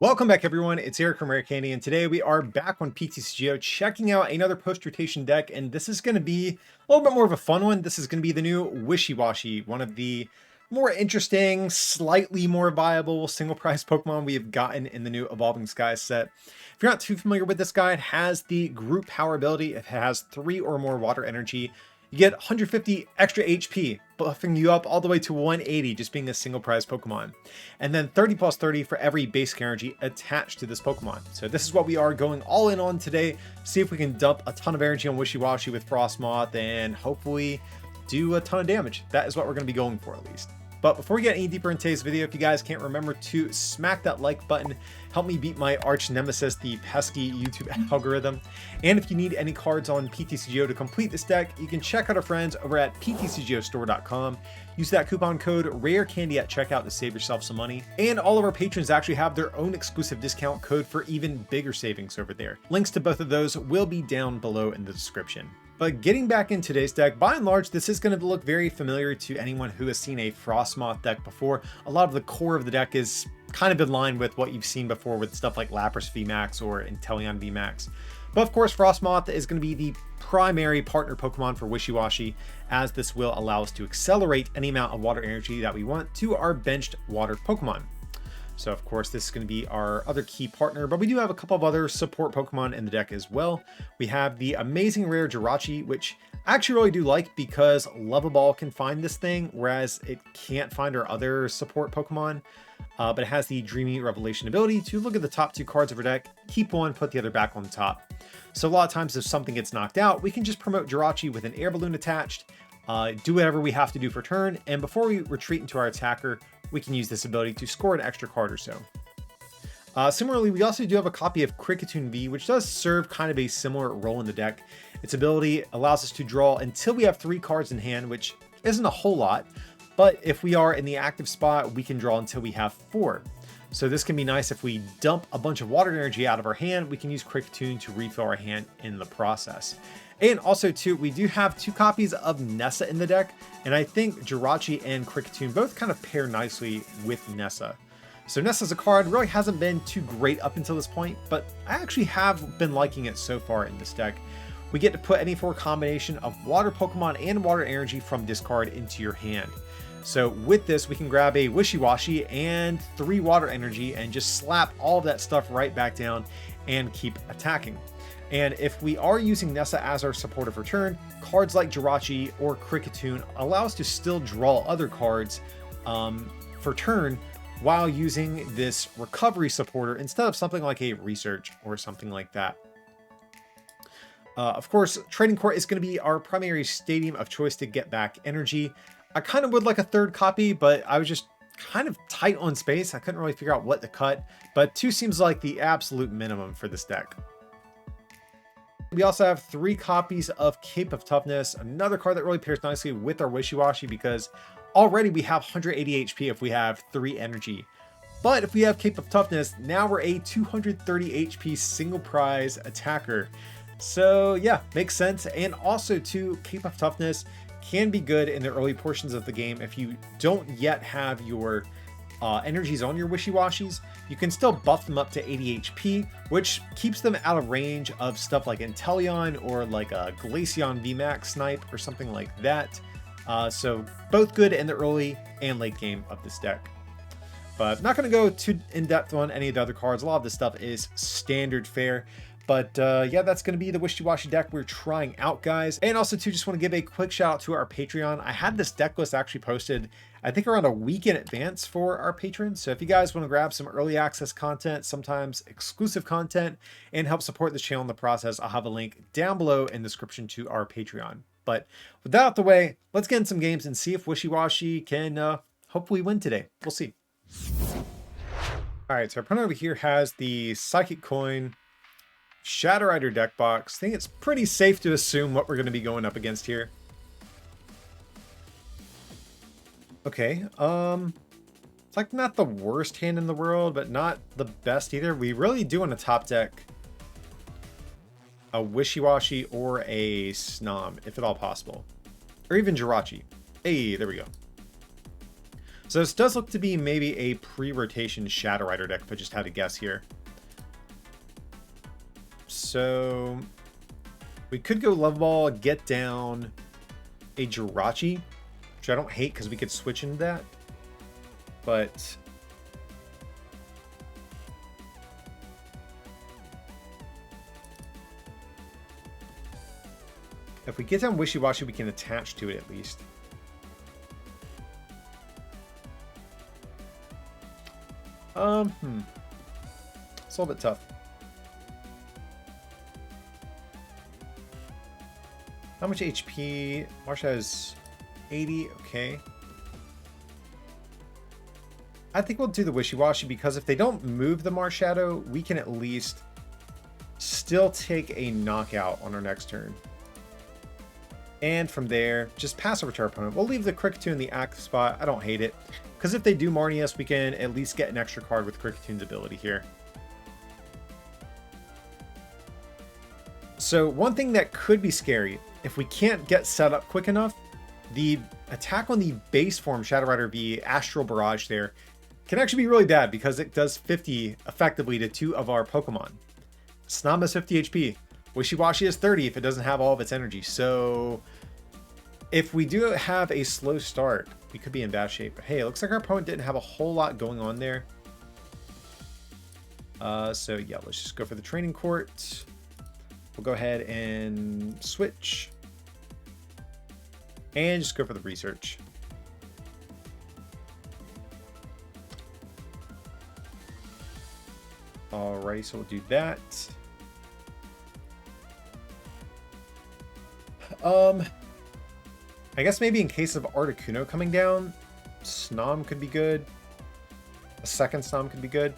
Welcome back, everyone. It's Aric from Rare Candy, and today we are back on PTCGO checking out another post-rotation deck, and this is going to be a little bit more of a fun one. This is going to be the new Wishiwashi, one of the more interesting, slightly more viable single-prize Pokemon we have gotten in the new Evolving Skies set. If you're not too familiar with this guy, it has the group power ability. It has 3 or more water energy. You get 150 extra HP, buffing you up all the way to 180 just being a single prize Pokemon. And then 30 plus 30 for every basic energy attached to this Pokemon. So this is what we are going all in on today. See if we can dump a ton of energy on Wishiwashi with Frosmoth and hopefully do a ton of damage. That is what we're going to be going for at least. But before we get any deeper in today's video, if you guys can't remember to smack that like button, help me beat my arch nemesis, the pesky YouTube algorithm. And if you need any cards on PTCGO to complete this deck, you can check out our friends over at PTCGOstore.com. Use that coupon code RARECANDY at checkout to save yourself some money. And all of our patrons actually have their own exclusive discount code for even bigger savings over there. Links to both of those will be down below in the description. But getting back in today's deck, by and large, this is going to look very familiar to anyone who has seen a Frosmoth deck before. A lot of the core of the deck is kind of in line with what you've seen before with stuff like Lapras VMAX or Inteleon VMAX. But of course, Frosmoth is going to be the primary partner Pokemon for Wishiwashi, as this will allow us to accelerate any amount of water energy that we want to our benched water Pokemon. So of course, this is going to be our other key partner, but we do have a couple of other support Pokemon in the deck as well. We have the amazing rare Jirachi, which I actually really do like because Lovaball can find this thing, whereas it can't find our other support Pokemon. But it has the Dreamy Revelation ability to look at the top 2 cards of our deck, keep one, put the other back on top. So a lot of times if something gets knocked out, we can just promote Jirachi with an air balloon attached, do whatever we have to do for turn, and before we retreat into our attacker, we can use this ability to score an extra card or so. Similarly, we also do have a copy of Kricketune V, which does serve kind of a similar role in the deck. Its ability allows us to draw until we have 3 cards in hand, which isn't a whole lot, but if we are in the active spot, we can draw until we have 4. So this can be nice if we dump a bunch of water energy out of our hand, we can use Kricketune to refill our hand in the process. And also too, we do have 2 copies of Nessa in the deck, and I think Jirachi and Kricketune both kind of pair nicely with Nessa. So Nessa's a card, really hasn't been too great up until this point, but I actually have been liking it so far in this deck. We get to put any 4 combination of water Pokemon and water energy from discard into your hand. So with this, we can grab a Wishiwashi and 3 water energy and just slap all of that stuff right back down and keep attacking. And if we are using Nessa as our supportive return, cards like Jirachi or Kricketune allow us to still draw other cards for turn while using this recovery supporter instead of something like a research or something like that. Of course, Trading Court is going to be our primary stadium of choice to get back energy. I kind of would like a 3rd copy, but I was just kind of tight on space. I couldn't really figure out what to cut, but 2 seems like the absolute minimum for this deck. We also have 3 copies of Cape of Toughness, another card that really pairs nicely with our Wishiwashi because already we have 180 HP if we have 3 energy. But if we have Cape of Toughness, now we're a 230 HP single prize attacker. So yeah, makes sense. And also too, Cape of Toughness can be good in the early portions of the game if you don't yet have your energies on your Wishiwashis. You can still buff them up to 80 HP, which keeps them out of range of stuff like Inteleon or like a Glaceon VMAX snipe or something like that. So both good in the early and late game of this deck. But I'm not going to go too in-depth on any of the other cards. A lot of this stuff is standard fare. But yeah, that's going to be the Wishiwashi deck we're trying out, guys. And also too, just want to give a quick shout out to our Patreon. I had this deck list actually posted, I think around a week in advance for our patrons. So if you guys want to grab some early access content, sometimes exclusive content, and help support this channel in the process, I'll have a link down below in the description to our Patreon. But with that out the way, let's get in some games and see if Wishiwashi can hopefully win today. We'll see. All right, so our opponent over here has the Psychic Coin, Shadow Rider deck box. I think it's pretty safe to assume what we're going to be going up against here. Okay, it's like not the worst hand in the world, but not the best either. We really do want to top deck a Wishiwashi or a Snom, if at all possible. Or even Jirachi. Hey, there we go. So this does look to be maybe a pre-rotation Shadow Rider deck, if I just had to guess here. So we could go Love Ball, get down a Jirachi, which I don't hate because we could switch into that. But if we get down Wishiwashi, we can attach to it at least. It's a little bit tough. How much HP? Marsha has 80. Okay. I think we'll do the Wishiwashi because if they don't move the Marshadow, we can at least still take a knockout on our next turn. And from there, just pass over to our opponent. We'll leave the Kricketune in the active spot. I don't hate it. Because if they do Marnie us, we can at least get an extra card with Kricketune's ability here. So one thing that could be scary, if we can't get set up quick enough, the attack on the base form Shadow Rider V Astral Barrage there can actually be really bad because it does 50 effectively to 2 of our Pokemon. Snom has 50 HP. Wishiwashi has 30 if it doesn't have all of its energy. So if we do have a slow start, we could be in bad shape. But hey, it looks like our opponent didn't have a whole lot going on there. So yeah, let's just go for the training court. We'll go ahead and switch. And just go for the research. Alrighty, so we'll do that. I guess maybe in case of Articuno coming down, Snom could be good. A second Snom could be good.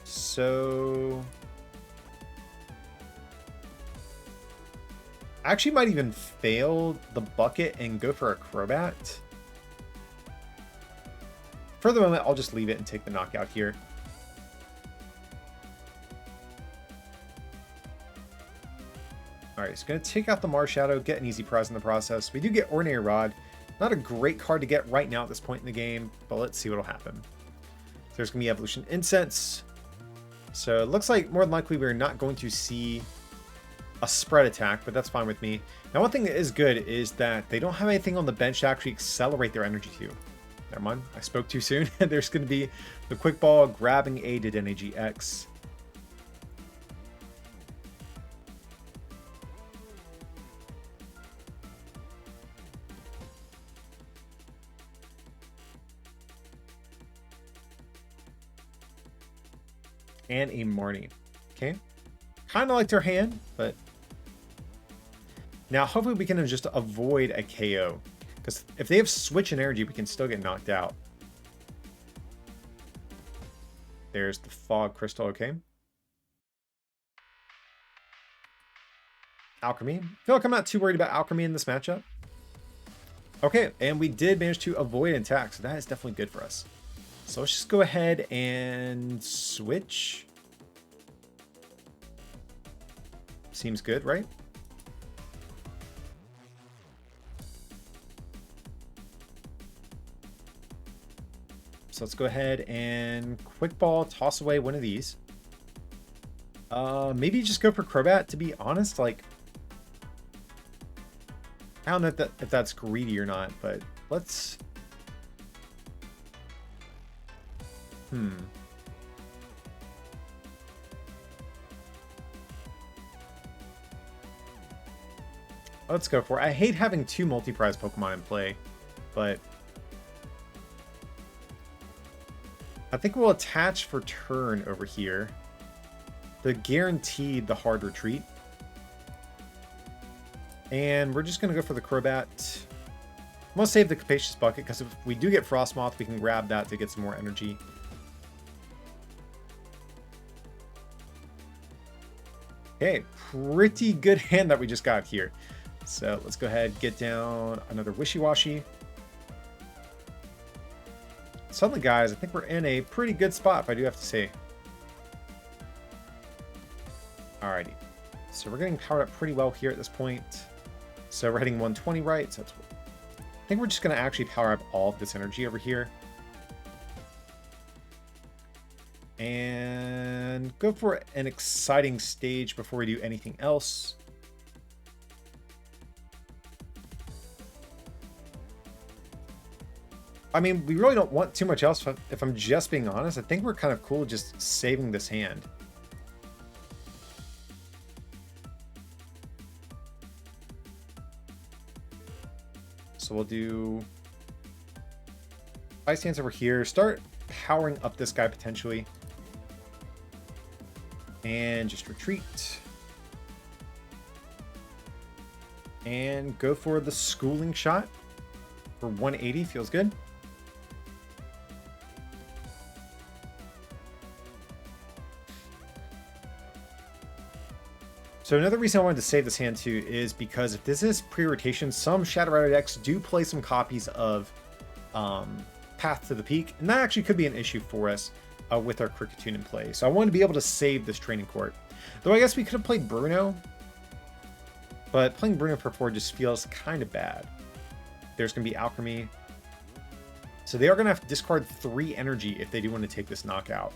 So I actually might even fail the bucket and go for a Crobat. For the moment, I'll just leave it and take the knockout here. Alright, so going to take out the Marshadow, get an easy prize in the process. We do get Ordinary Rod. Not a great card to get right now at this point in the game, but let's see what will happen. So there's going to be Evolution Incense. So it looks like more than likely we're not going to see a spread attack, but that's fine with me. Now, one thing that is good is that they don't have anything on the bench to actually accelerate their energy to. Never mind, I spoke too soon. There's going to be the Quick Ball grabbing a Dedenne GX. And a Marnie. Okay. Kind of liked her hand, but now hopefully we can just avoid a KO. Because if they have switch in energy, we can still get knocked out. There's the Fog Crystal, okay. Alchemy. I feel like I'm not too worried about Alchemy in this matchup. Okay, and we did manage to avoid an attack, so that is definitely good for us. So let's just go ahead and switch. Seems good, right? So let's go ahead and Quick Ball, toss away one of these. Maybe just go for Crobat, to be honest. Like, I don't know if that's greedy or not, but let's... Let's go for it. I hate having 2 multi-prize Pokemon in play, but I think we'll attach for turn over here to guarantee the hard retreat. And we're just going to go for the Crobat. I'm going to save the Capacious Bucket because if we do get Frosmoth, we can grab that to get some more energy. Okay, pretty good hand that we just got here. So let's go ahead and get down another Wishiwashi. Suddenly, guys, I think we're in a pretty good spot, if I do have to say. Alrighty. So we're getting powered up pretty well here at this point. So we're hitting 120 right, so that's think we're just going to actually power up all of this energy over here. And go for an exciting stage before we do anything else. I mean, we really don't want too much else, if I'm just being honest. I think we're kind of cool just saving this hand. So we'll do Ice Dance over here. Start powering up this guy potentially. And just retreat. And go for the schooling shot for 180. Feels good. So another reason I wanted to save this hand too is because if this is pre-rotation, some Shadow Rider decks do play some copies of Path to the Peak, and that actually could be an issue for us with our Kricketune in play. So I wanted to be able to save this training court. Though I guess we could have played Bruno, but playing Bruno per 4 just feels kind of bad. There's going to be Alchemy. So they are going to have to discard 3 energy if they do want to take this knockout.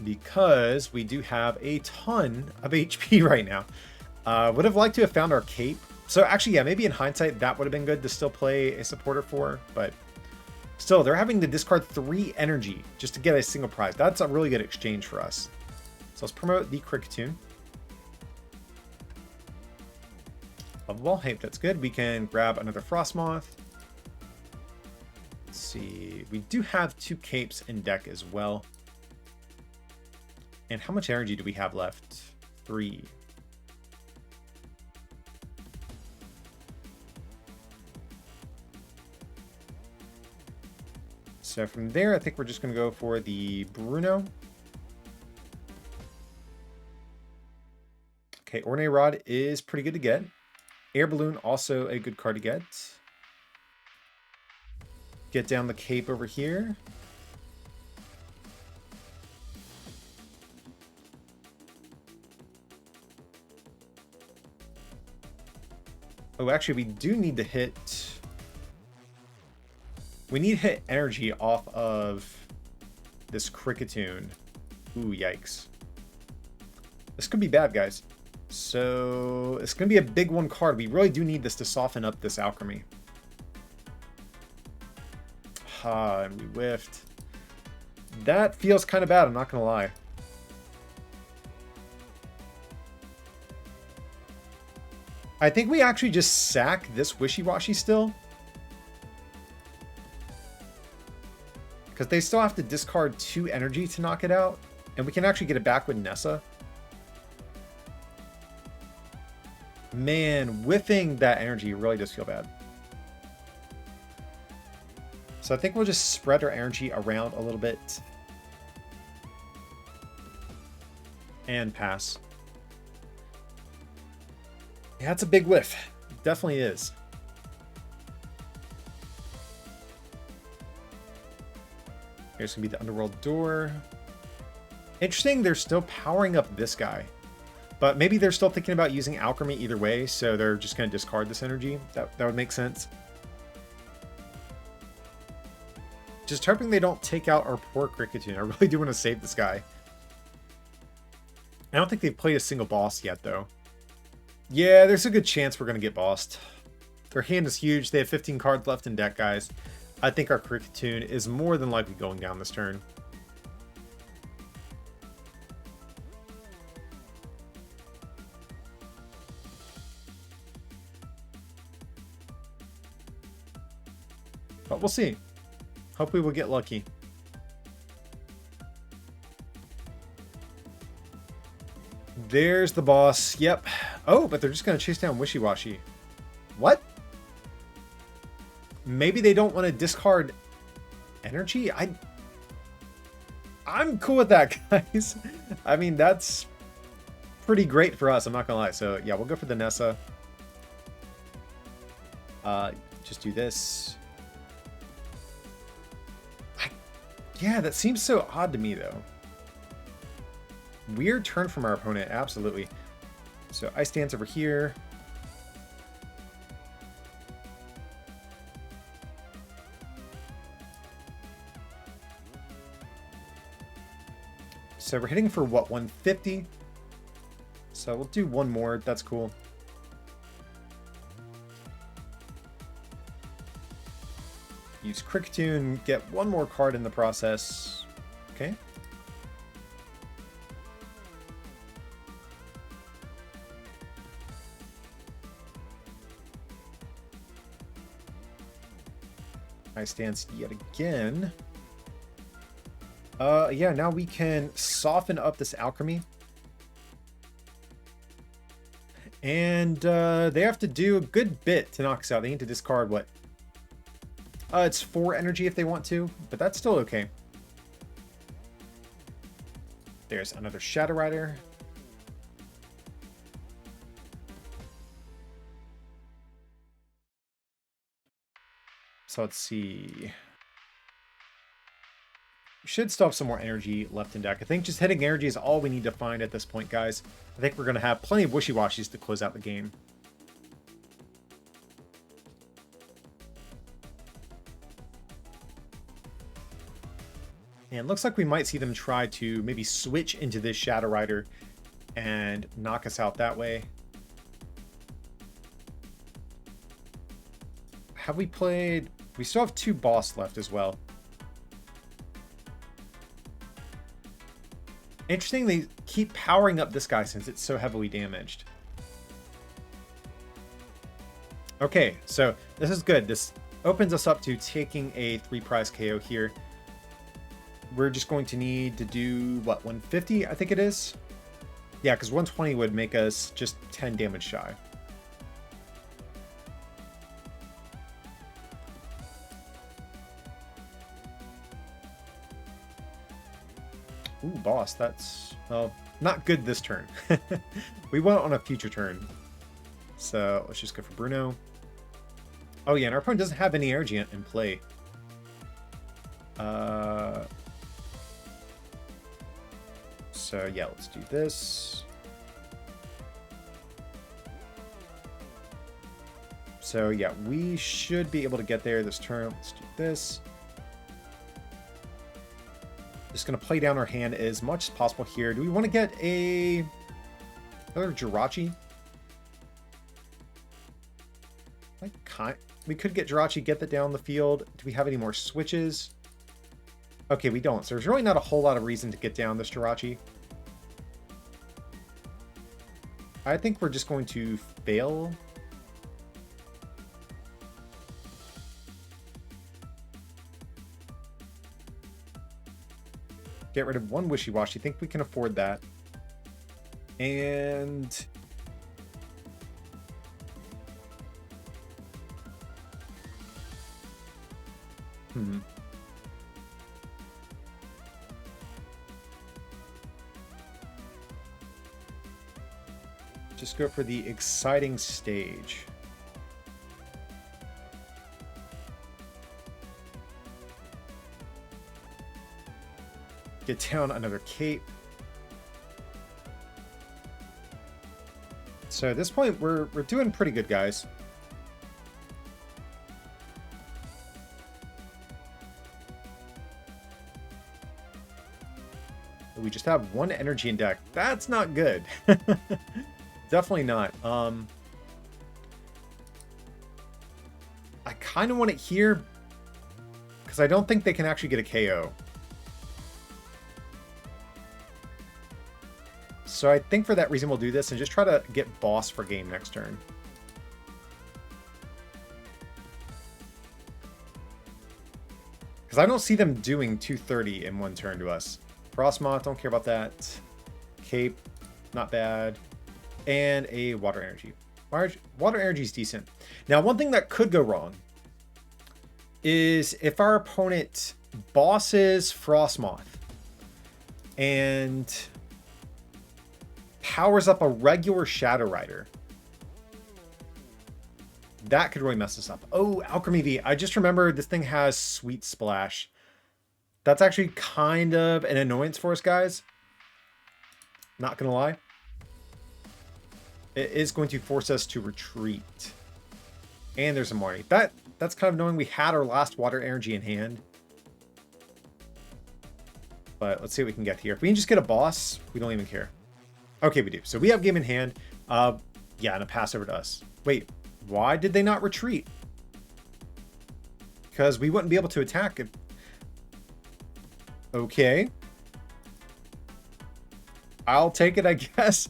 Because we do have a ton of HP right now. Would have liked to have found our cape. So actually, yeah, maybe in hindsight, that would have been good to still play a supporter for. But still, they're having to discard 3 energy just to get a single prize. That's a really good exchange for us. So let's promote the Kricketune. Level ball. Hey, that's good. We can grab another Frosmoth. Let's see. We do have 2 capes in deck as well. And how much energy do we have left? 3. So from there, I think we're just going to go for the Bruno. Okay, Ornate Rod is pretty good to get. Air Balloon, also a good card to get. Get down the cape over here. Oh, actually, we do need to hit... We need to hit energy off of this Kricketune. Ooh, yikes. This could be bad, guys. So, it's going to be a big one card. We really do need this to soften up this Alchemy. Ah, and we whiffed. That feels kind of bad, I'm not going to lie. I think we actually just sack this Wishiwashi still. Because they still have to discard 2 energy to knock it out. And we can actually get it back with Nessa. Man, whiffing that energy really does feel bad. So I think we'll just spread our energy around a little bit. And pass. Yeah, that's a big whiff. It definitely is. Here's going to be the Underworld Door. Interesting, they're still powering up this guy. But maybe they're still thinking about using Alchemy either way, so they're just going to discard this energy. That would make sense. Just hoping they don't take out our poor Kricketune. I really do want to save this guy. I don't think they've played a single boss yet, though. Yeah, there's a good chance we're going to get bossed. Their hand is huge. They have 15 cards left in deck, guys. I think our Kricketune is more than likely going down this turn. But we'll see. Hopefully we'll get lucky. There's the boss. Yep. Oh, but they're just going to chase down Wishiwashi. What? Maybe they don't want to discard energy? I'm cool with that, guys. I mean, that's pretty great for us. I'm not going to lie. So, yeah, we'll go for the Nessa. Just do this. Yeah, that seems so odd to me, though. Weird turn from our opponent, absolutely. So Ice Dance over here. So we're hitting for what, 150? So we'll do one more. That's cool. Use Cricketune, get one more card in the process. Okay. Nice stance yet again. Yeah, now we can soften up this alchemy. And they have to do a good bit to knock us out. They need to discard what? It's 4 energy if they want to, but that's still okay. There's another Shadow Rider. So let's see. We should still have some more energy left in deck. I think just hitting energy is all we need to find at this point, guys. I think we're going to have plenty of Wishiwashis to close out the game. And it looks like we might see them try to maybe switch into this Shadow Rider and knock us out that way. Have we played... We still have 2 boss left as well. Interesting, they keep powering up this guy since it's so heavily damaged. Okay, so this is good. This opens us up to taking a 3-prize KO here. We're just going to need to do, what, 150, I think it is? Yeah, because 120 would make us just 10 damage shy. Ooh, boss, that's, well, not good this turn. We went on a future turn. So let's just go for Bruno. Oh yeah, and our opponent doesn't have any energy in play. So yeah, let's do this. So yeah, we should be able to get there this turn. Let's do this. Just going to play down our hand as much as possible here. Do we want to get another Jirachi? We could get Jirachi, get that down the field. Do we have any more switches? Okay, we don't. So there's really not a whole lot of reason to get down this Jirachi. I think we're just going to fail. Get rid of 1 Wishiwashi. I think we can afford that. And... Just go for the exciting stage. Get down another cape. So at this point, we're doing pretty good, guys. We just have 1 energy in deck. That's not good. Definitely not. I kind of want it here because I don't think they can actually get a KO. So I think for that reason we'll do this and just try to get boss for game next turn. Because I don't see them doing 230 in 1 turn to us. Frosmoth, don't care about that. Cape, not bad. And a water energy. Water energy is decent. Now, one thing that could go wrong is if our opponent bosses Frosmoth and powers up a regular Shadow Rider. That could really mess us up. Oh, Alchemy V. I just remembered this thing has Sweet Splash. That's actually kind of an annoyance for us, guys. Not gonna lie. It is going to force us to retreat. And there's a Marnie. That's kind of annoying. We had our last water energy in hand. But let's see what we can get here. If we can just get a boss, we don't even care. Okay, we do. So we have game in hand. Yeah, and a pass over to us. Wait, why did they not retreat? Because we wouldn't be able to attack it. Okay. I'll take it, I guess.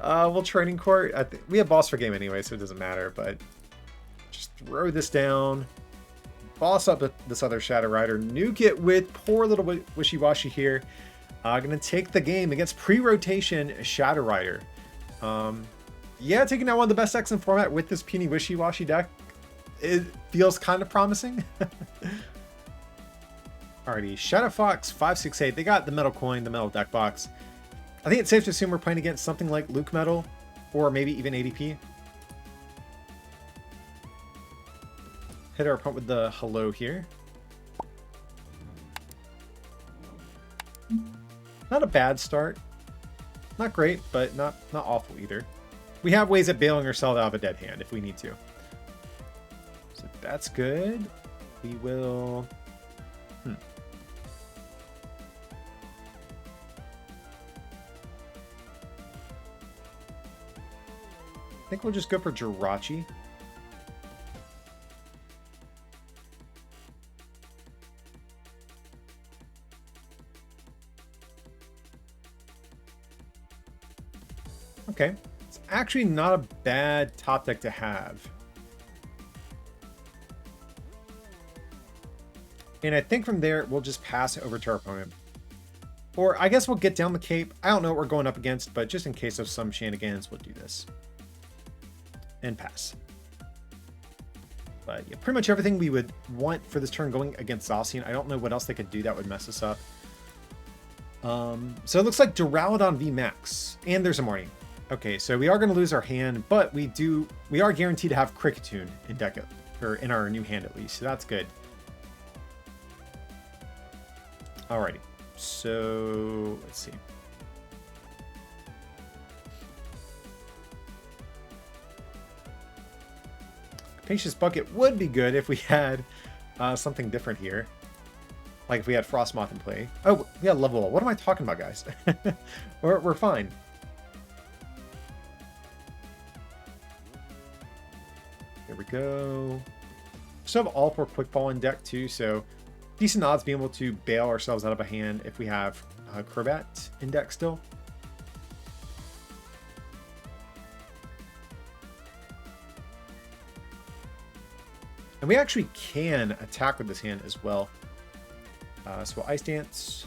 We'll training court. We have boss for game anyway, so it doesn't matter. But just throw this down. Boss up this other Shadow Rider. Nuke it with poor little Wishiwashi here. Gonna take the game against pre-rotation Shadow Rider. Yeah, taking out one of the best decks in format with this puny Wishiwashi deck. It feels kind of promising. Alrighty, Shadow Fox 568. They got the metal coin, the metal deck box. I think it's safe to assume we're playing against something like Luke Metal, or maybe even ADP. Hit our opponent with the hello here. Not a bad start. Not great, but not awful either. We have ways of bailing ourselves out of a dead hand if we need to. So that's good. We will... I think we'll just go for Jirachi. Okay. It's actually not a bad top deck to have. And I think from there, we'll just pass it over to our opponent. Or I guess we'll get down the cape. I don't know what we're going up against, but just in case of some shenanigans, we'll do this. And pass. But yeah, pretty much everything we would want for this turn going against Zacian. I don't know what else they could do that would mess us up. So it looks like Duraludon VMAX. And there's a Morning. Okay, so we are going to lose our hand, but we are guaranteed to have Cricketune in deck, or in our new hand at least, so that's good. Alrighty, so let's see. Capacious Bucket would be good if we had something different here. Like if we had Frosmoth in play. Oh, we got level. What am I talking about, guys? We're fine. There we go. Still have all 4 Quick Ball in deck too, so decent odds being able to bail ourselves out of a hand if we have Crobat in deck still. And we actually can attack with this hand as well. So we'll Ice Dance.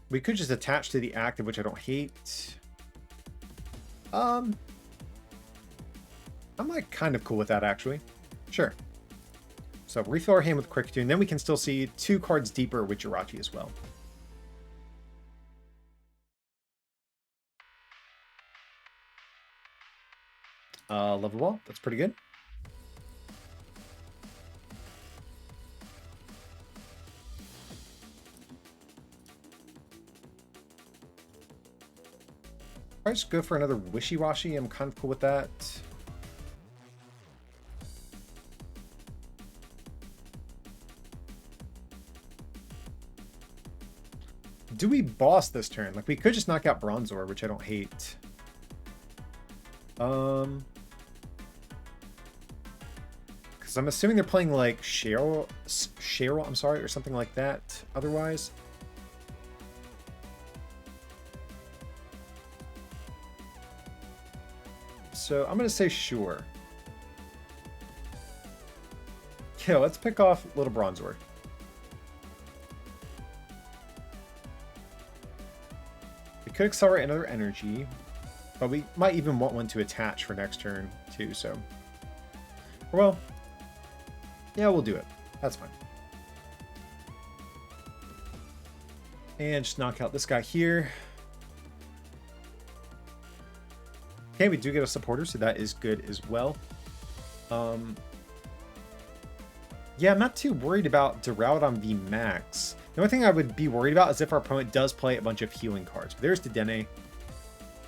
We could just attach to the active, which I don't hate. I'm like kind of cool with that actually. Sure. So refill our hand with Cricketune, then we can still see 2 cards deeper with Jirachi as well. Level wall, that's pretty good. I'll just go for another Wishiwashi. I'm kind of cool with that. Do we boss this turn? Like, we could just knock out Bronzor, which I don't hate. Because I'm assuming they're playing, like, Cheryl, I'm sorry, or something like that otherwise. So I'm going to say sure. Okay, let's pick off Little Bronzor. We could accelerate another energy, but we might even want one to attach for next turn too, so. Well, yeah, we'll do it. That's fine. And just knock out this guy here. Okay, we do get a supporter, so that is good as well. Yeah, I'm not too worried about Duraludon VMAX. The only thing I would be worried about is if our opponent does play a bunch of healing cards. But there's Deandre.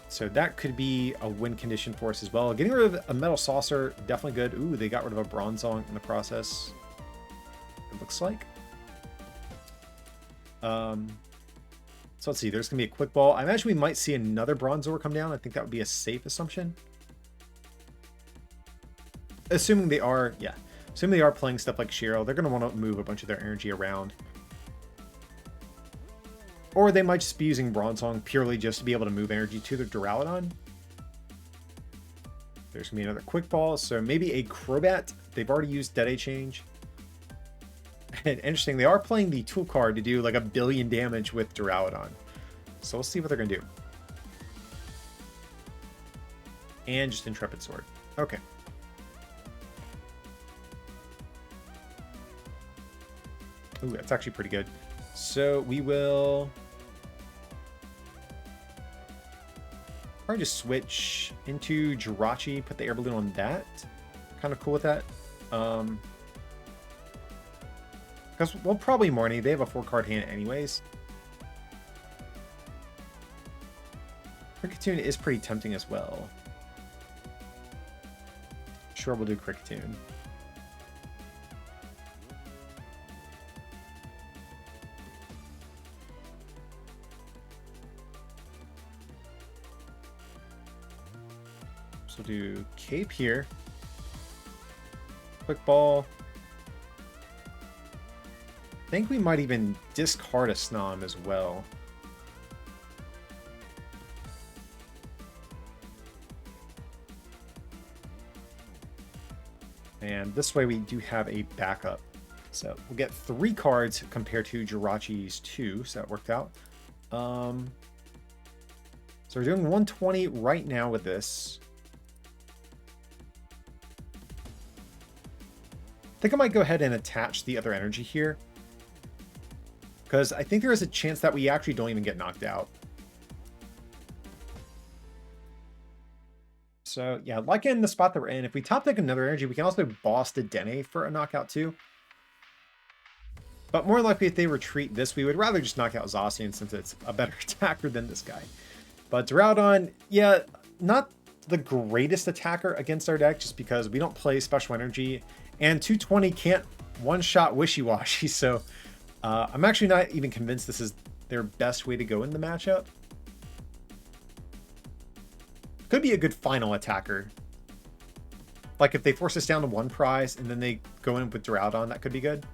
So that could be a win condition for us as well. Getting rid of a Metal Saucer, definitely good. Ooh, they got rid of a Bronzong in the process. It looks like. So let's see. There's going to be a Quick Ball. I imagine we might see another Bronzor come down. I think that would be a safe assumption. Assuming they are, yeah. Assuming they are playing stuff like Cheryl, they're going to want to move a bunch of their energy around. Or they might just be using Bronzong purely just to be able to move energy to their Duraludon. There's going to be another Quick Ball, so maybe a Crobat. They've already used Dead Change. And interesting, they are playing the Tool card to do like 1 billion damage with Duraludon. So we'll see what they're going to do. And just Intrepid Sword. Okay. Ooh, that's actually pretty good. So we will probably just switch into Jirachi, put the Air Balloon on that. Kind of cool with that. Because we'll probably Morning. They have a 4-card hand anyways. Cricketune is pretty tempting as well. Sure, we'll do Cricketune. So do Cape here. Quick Ball. I think we might even discard a Snom as well. And this way we do have a backup. So we'll get 3 cards compared to Jirachi's 2, so that worked out. So we're doing 120 right now with this. I think I might go ahead and attach the other energy here. Because I think there is a chance that we actually don't even get knocked out. So yeah, like in the spot that we're in, if we top deck another energy, we can also boss the Dene for a knockout too. But more likely if they retreat this, we would rather just knock out Zacian since it's a better attacker than this guy. But Duraludon, yeah, not the greatest attacker against our deck just because we don't play special energy. And 220 can't one-shot Wishiwashi, so I'm actually not even convinced this is their best way to go in the matchup. Could be a good final attacker. Like if they force us down to 1 prize and then they go in with Duraludon, that could be good.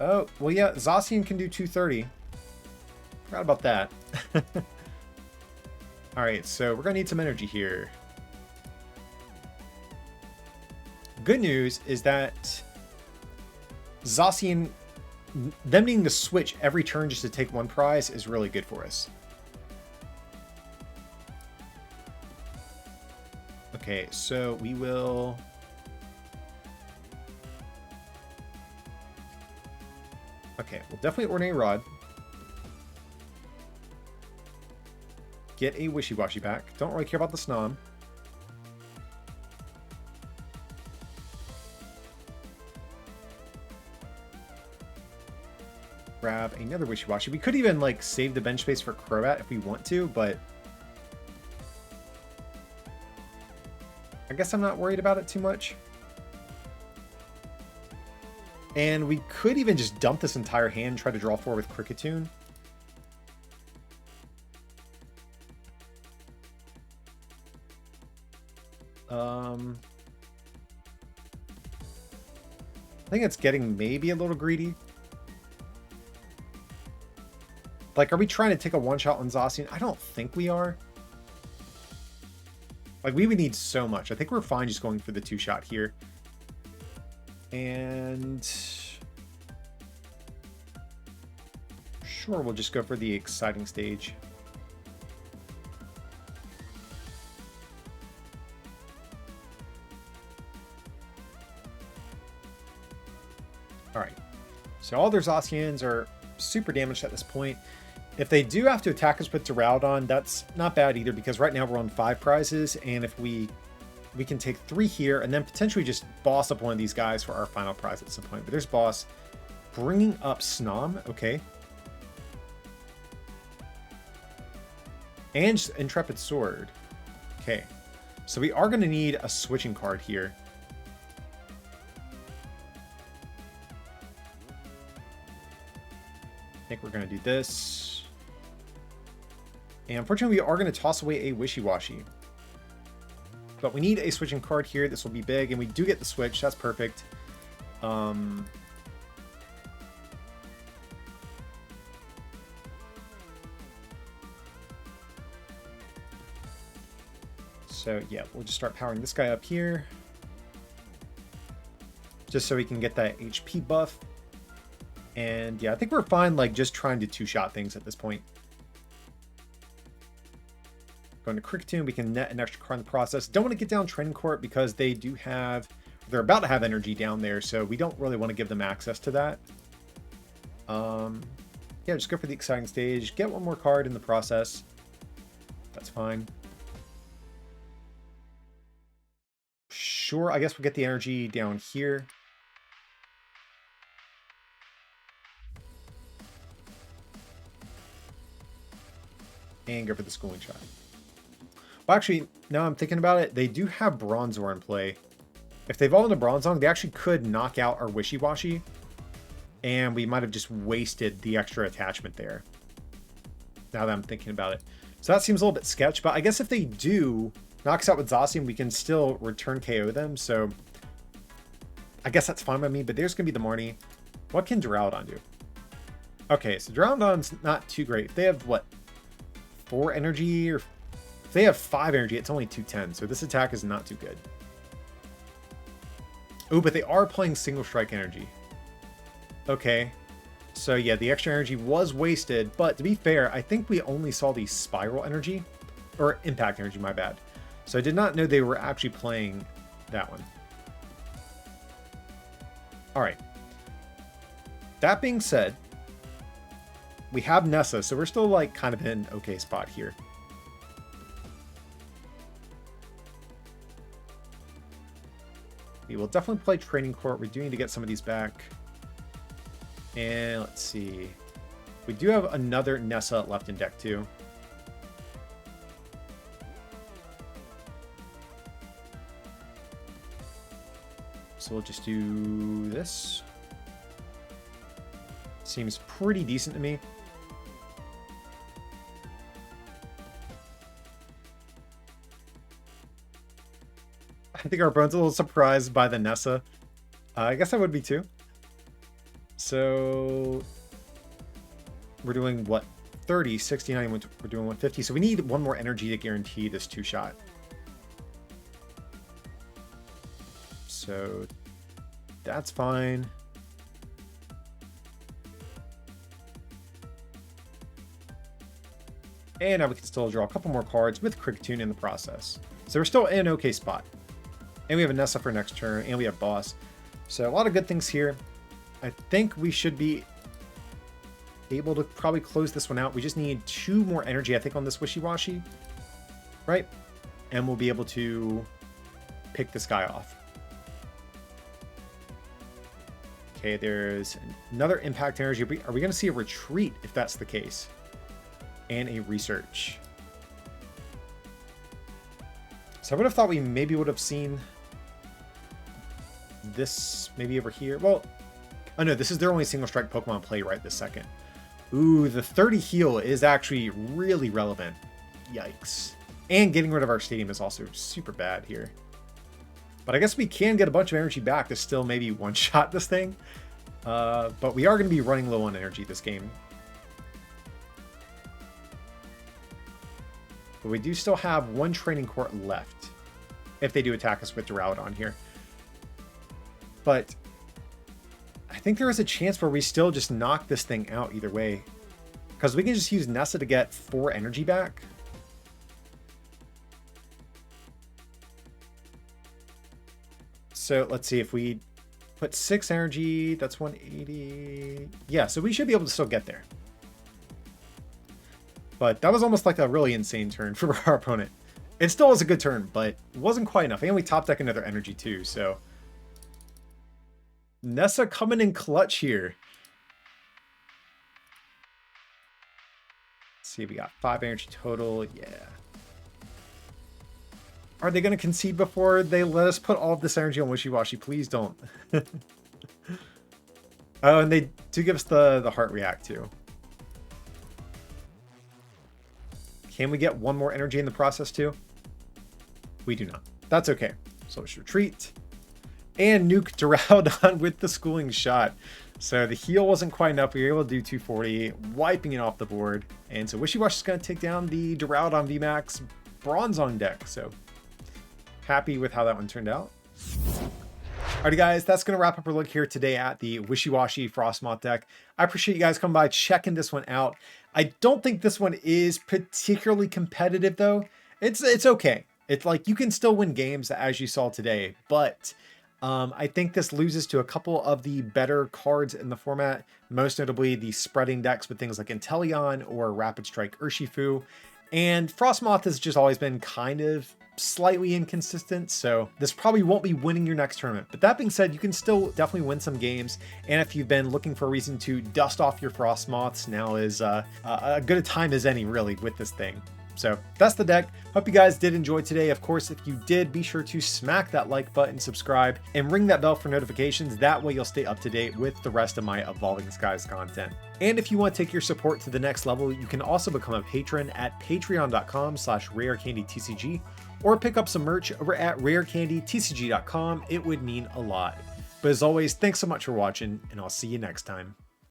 Oh, well yeah, Zacian can do 230. Forgot about that. Alright, so we're going to need some energy here. Good news is that Zacian, them needing to switch every turn just to take 1 prize is really good for us. Okay, so we will... Okay, we'll definitely Ordinary Rod. Get a Wishiwashi back. Don't really care about the Snom. Grab another Wishiwashi. We could even like save the bench space for Crobat if we want to, but I guess I'm not worried about it too much. And we could even just dump this entire hand and try to draw 4 with Cricketune. I think it's getting maybe a little greedy. Like, are we trying to take a one-shot on Zacian? I don't think we are. Like, we would need so much. I think we're fine just going for the 2-shot here. And... sure, we'll just go for the exciting stage. Alright. So all their Zacians are super damaged at this point. If they do have to attack us with Duraludon, that's not bad either, because right now we're on 5 prizes, and if we we can take 3 here and then potentially just boss up one of these guys for our final prize at some point. But there's boss. Bringing up Snom. Okay. And Intrepid Sword. Okay. So we are going to need a switching card here. I think we're going to do this. And unfortunately, we are going to toss away a Wishiwashi. But we need a switching card here. This will be big. And we do get the switch. That's perfect. So yeah, we'll just start powering this guy up here. Just so we can get that HP buff. And yeah, I think we're fine, like, just trying to two-shot things at this point. Going to Cricketune, we can net an extra card in the process. Don't want to get down Training Court because they do have... They're about to have energy down there, so we don't really want to give them access to that. Yeah, just go for the exciting stage. Get one more card in the process. That's fine. Sure, I guess we'll get the energy down here. And go for the schooling shot. Well, actually, now I'm thinking about it, they do have Bronzor in play. If they evolve into Bronzong, they actually could knock out our Wishiwashi. And we might have just wasted the extra attachment there. Now that I'm thinking about it. So that seems a little bit sketch, but I guess if they do knock us out with Zacian, we can still return KO them. So I guess that's fine by me, but there's going to be the Marnie. What can Duraludon do? Okay, so Duraludon's not too great. If they have, what, 4 energy? Or if they have 5 energy, it's only 210. So this attack is not too good. Oh, but they are playing single strike energy. Okay. So yeah, the extra energy was wasted, but to be fair, I think we only saw the spiral energy. Or impact energy, my bad. So I did not know they were actually playing that one. Alright. That being said, we have Nessa, so we're still like kind of in an okay spot here. We will definitely play Training Court. We do need to get some of these back. And let's see. We do have another Nessa left in deck too. So we'll just do this. Seems pretty decent to me. I think our opponent's a little surprised by the Nessa. I guess I would be too. So we're doing what? 30, 69, we're doing 150. So we need one more energy to guarantee this 2-shot. So that's fine. And now we can still draw a couple more cards with Cricketune in the process. So we're still in an okay spot. And we have a Nessa for next turn, and we have Boss. So a lot of good things here. I think we should be able to probably close this one out. We just need 2 more energy, I think, on this Wishiwashi. Right? And we'll be able to pick this guy off. Okay, there's another impact energy. Are we going to see a retreat if that's the case? And a research. So I would have thought we maybe would have seen this maybe over here. Well, oh no, this is their only single strike Pokemon play right this second. Ooh, the 30 heal is actually really relevant. Yikes. And getting rid of our stadium is also super bad here. But I guess we can get a bunch of energy back to still maybe one-shot this thing. But we are going to be running low on energy this game. But we do still have 1 Training Court left. If they do attack us with Duraludon here. But I think there is a chance where we still just knock this thing out either way. Because we can just use Nessa to get 4 energy back. So let's see, if we put 6 energy, that's 180. Yeah, so we should be able to still get there. But that was almost like a really insane turn for our opponent. It still was a good turn, but it wasn't quite enough. And we top deck another energy too, so. Nessa coming in clutch here. Let's see, we got 5 energy total. Yeah. Are they going to concede before they let us put all of this energy on Wishiwashi? Please don't. Oh, and they do give us the heart react too. Can we get one more energy in the process too? We do not. That's okay. So let's retreat. And nuke Duraludon with the schooling shot. So the heal wasn't quite enough. We were able to do 240, wiping it off the board. And so Wishiwashi is going to take down the Duraludon VMAX bronze on deck. So happy with how that one turned out. Alrighty guys, that's going to wrap up our look here today at the Wishiwashi Frosmoth deck. I appreciate you guys coming by checking this one out. I don't think this one is particularly competitive though. It's okay. It's like you can still win games as you saw today, but I think this loses to a couple of the better cards in the format, most notably the spreading decks with things like Inteleon or Rapid Strike Urshifu. And Frosmoth has just always been kind of slightly inconsistent, so this probably won't be winning your next tournament. But that being said, you can still definitely win some games, and if you've been looking for a reason to dust off your Frosmoths, now is a good a time as any really with this thing. So that's the deck. Hope you guys did enjoy today. Of course, if you did, be sure to smack that like button, subscribe, and ring that bell for notifications. That way you'll stay up to date with the rest of my Evolving Skies content. And if you want to take your support to the next level, you can also become a patron at patreon.com/rarecandytcg or pick up some merch over at rarecandytcg.com. It would mean a lot. But as always, thanks so much for watching, and I'll see you next time.